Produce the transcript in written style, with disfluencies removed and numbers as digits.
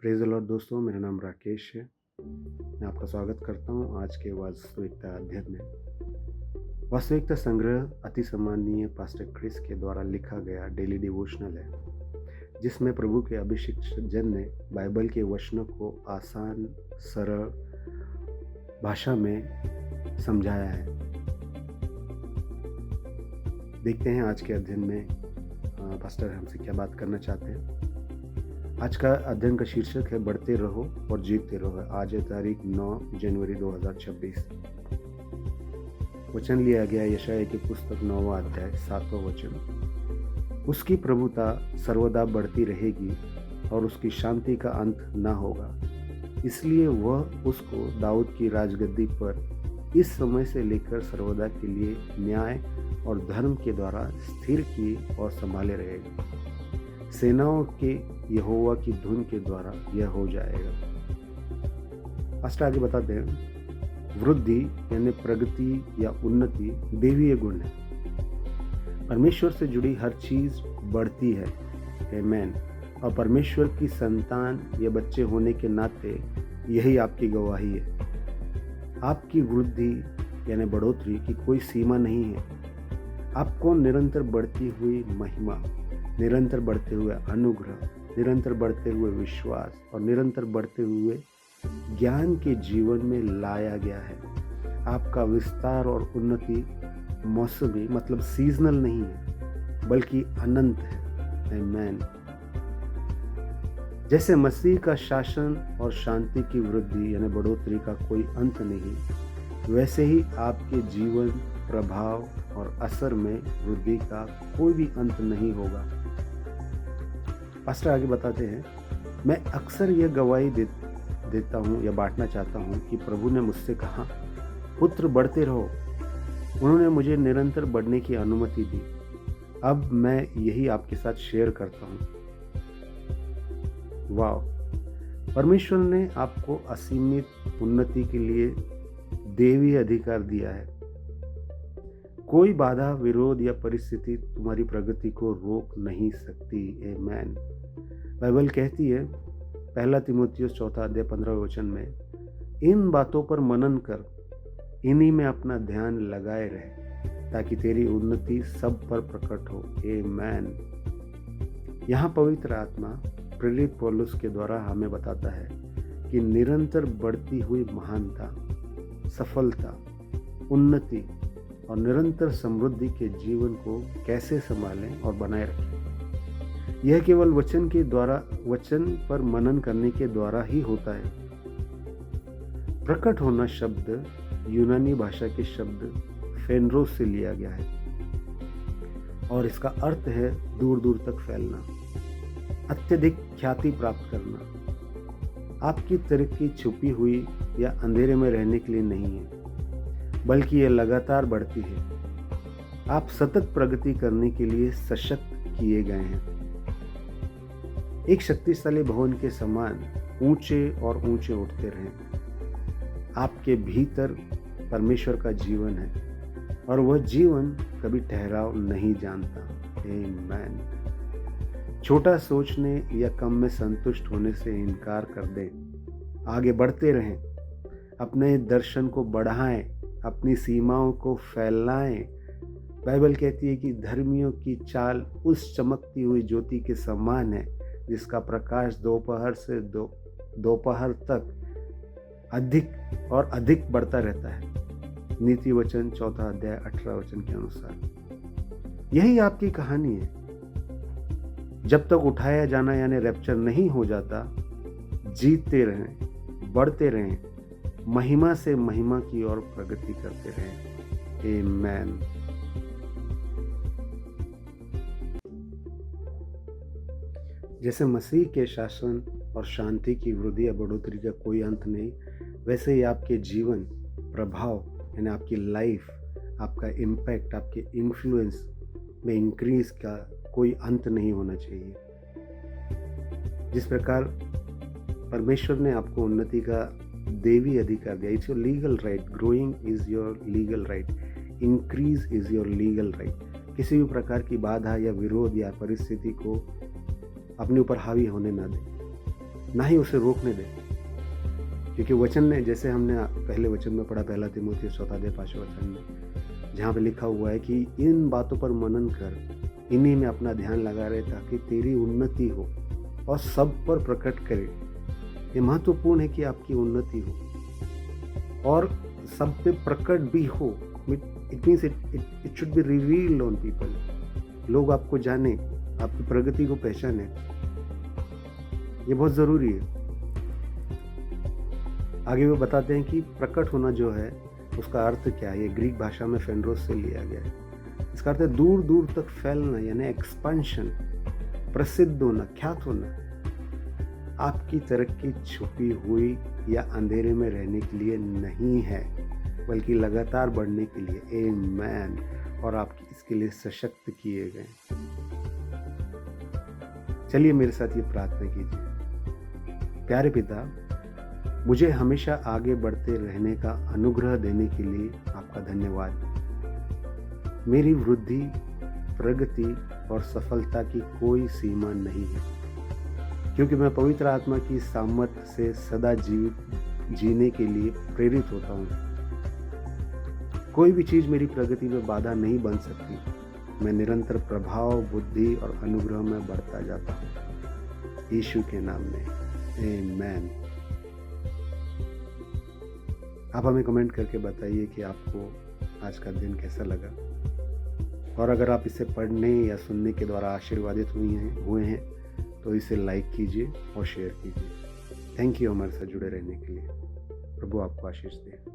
Praise the Lord दोस्तों, मेरा नाम राकेश है। मैं आपका स्वागत करता हूँ आज के वास्तविकता अध्ययन में। वास्तविकता संग्रह अति सम्मानीय पास्टर क्रिस के द्वारा लिखा गया डेली डिवोशनल है, जिसमें प्रभु के अभिषिक्त जन ने बाइबल के वचनों को आसान, सरल भाषा में समझाया है। देखते हैं आज के अध्ययन में पास्टर हमसे क्या बात करना चाहते हैं। आज का अध्ययन का शीर्षक है बढ़ते रहो और जीतते रहो। आज है तारीख 9 जनवरी 2026। वचन लिया गया यशायाह की पुस्तक 9वां अध्याय 7वां वचन। उसकी प्रभुता सर्वदा बढ़ती रहेगी और उसकी शांति का अंत न होगा, इसलिए वह उसको दाऊद की राजगद्दी पर इस समय से लेकर सर्वदा के लिए न्याय और धर्म के द्वारा स्थिर किए और संभाले रहेगा। सेनाओं के यहोवा की धुन के द्वारा यह हो जाएगा। पास्टर आगे बताते हैं, वृद्धि यानी प्रगति या उन्नति देवीय गुण है। परमेश्वर से जुड़ी हर चीज बढ़ती है, आमीन। और परमेश्वर की संतान या बच्चे होने के नाते यही आपकी गवाही है। आपकी वृद्धि यानी बढ़ोतरी की कोई सीमा नहीं है। आपको निरंतर बढ़ती हुई महिमा, निरंतर बढ़ते हुए अनुग्रह, निरंतर बढ़ते हुए विश्वास और निरंतर बढ़ते हुए ज्ञान के जीवन में लाया गया है। आपका विस्तार और उन्नति मौसमी मतलब सीजनल नहीं है, बल्कि अनंत है, आमीन। जैसे मसीह का शासन और शांति की वृद्धि यानी बढ़ोतरी का कोई अंत नहीं, वैसे ही आपके जीवन, प्रभाव और असर में वृद्धि का कोई भी अंत नहीं होगा। पास्टर आगे बताते हैं, मैं अक्सर यह गवाही देता हूँ या बांटना चाहता हूँ कि प्रभु ने मुझसे कहा, पुत्र बढ़ते रहो। उन्होंने मुझे निरंतर बढ़ने की अनुमति दी। अब मैं यही आपके साथ शेयर करता हूँ। वाह! परमेश्वर ने आपको असीमित उन्नति के लिए दैवीय अधिकार दिया है। कोई बाधा, विरोध या परिस्थिति तुम्हारी प्रगति को रोक नहीं सकती, आमीन। बाइबल कहती है, 1 तीमुथियुस 4 अध्याय 15 वचन में, इन बातों पर मनन कर, इन्हीं में अपना ध्यान लगाए रहे, ताकि तेरी उन्नति सब पर प्रकट हो, आमीन। यहाँ पवित्र आत्मा प्रेरित पौलुस के द्वारा हमें बताता है कि निरंतर बढ़ती हुई महानता, सफलता, उन्नति और निरंतर समृद्धि के जीवन को कैसे संभालें और बनाए रखें। यह केवल वचन पर मनन करने के द्वारा ही होता है। प्रकट होना शब्द यूनानी भाषा के शब्द फेनरोस से लिया गया है और इसका अर्थ है दूर दूर तक फैलना, अत्यधिक ख्याति प्राप्त करना। आपकी तरक्की छुपी हुई या अंधेरे में रहने के लिए नहीं है, बल्कि यह लगातार बढ़ती है। आप सतत प्रगति करने के लिए सशक्त किए गए हैं। एक शक्तिशाली भवन के समान ऊंचे और ऊंचे उठते रहें। आपके भीतर परमेश्वर का जीवन है और वह जीवन कभी ठहराव नहीं जानता, आमीन। छोटा सोचने या कम में संतुष्ट होने से इनकार कर दें। आगे बढ़ते रहें, अपने दर्शन को बढ़ाएं, अपनी सीमाओं को फैलाएं। बाइबल कहती है कि धर्मियों की चाल उस चमकती हुई ज्योति के समान है, जिसका प्रकाश दोपहर से दोपहर तक अधिक और अधिक बढ़ता रहता है। नीति वचन 4 अध्याय 18 वचन के अनुसार यही आपकी कहानी है। जब तक उठाया जाना यानी रैप्चर नहीं हो जाता, जीतते रहें, बढ़ते रहें, महिमा से महिमा की ओर प्रगति करते रहें, आमीन। जैसे मसीह के शासन और शांति की वृद्धि या बढ़ोतरी का कोई अंत नहीं, वैसे ही आपके जीवन, प्रभाव यानी आपकी लाइफ, आपका इम्पैक्ट, आपके इन्फ्लुएंस में इंक्रीज का कोई अंत नहीं होना चाहिए। जिस प्रकार परमेश्वर ने आपको उन्नति का देवी अधिकार दिया, it's your legal right. Growing is your legal right, increase is your legal right. किसी भी प्रकार की बाधा या विरोध या परिस्थिति को अपने ऊपर हावी होने ना दें। ना ही उसे रोकने दें, क्योंकि वचन ने, जैसे हमने पहले वचन में पढ़ा, पहला तीमुथियुस 4:5 वचन में, जहाँ पे लिखा हुआ है कि इन बातों पर मनन कर, इन्हीं में अपना ध्यान लगा रहे ताकि तेरी उन्नति हो और सब पर प्रकट करे। ये महत्वपूर्ण है कि आपकी उन्नति हो और सब पे प्रकट भी हो। It means it should be revealed on people. लोग आपको जाने, आपकी प्रगति को पहचाने, ये बहुत ज़रूरी है। आगे वो बताते हैं कि प्रकट होना जो है उसका अर्थ क्या है। ये ग्रीक भाषा में फेंड्रोस से लिया गया है। इसका अर्थ है दूर दूर तक फैलना, यानी एक्सपेंशन, प्रसिद्ध होना, ख्यात होना। आपकी तरक्की छुपी हुई या अंधेरे में रहने के लिए नहीं है, बल्कि लगातार बढ़ने के लिए। आमेन। और आप इसके लिए सशक्त किए गए। चलिए मेरे साथ ये प्रार्थना कीजिए। प्यारे पिता, मुझे हमेशा आगे बढ़ते रहने का अनुग्रह देने के लिए आपका धन्यवाद। मेरी वृद्धि, प्रगति और सफलता की कोई सीमा नहीं है, क्योंकि मैं पवित्र आत्मा की सामर्थ से सदा जीने के लिए प्रेरित होता हूँ। कोई भी चीज़ मेरी प्रगति में बाधा नहीं बन सकती। मैं निरंतर प्रभाव, बुद्धि और अनुग्रह में बढ़ता जाता हूँ। यीशु के नाम में आमेन। आप हमें कमेंट करके बताइए कि आपको आज का दिन कैसा लगा, और अगर आप इसे पढ़ने या सुनने के द्वारा आशीर्वादित हुए हैं तो इसे लाइक कीजिए और शेयर कीजिए। थैंक यू हमारे साथ जुड़े रहने के लिए। प्रभु आपको आशीष दे।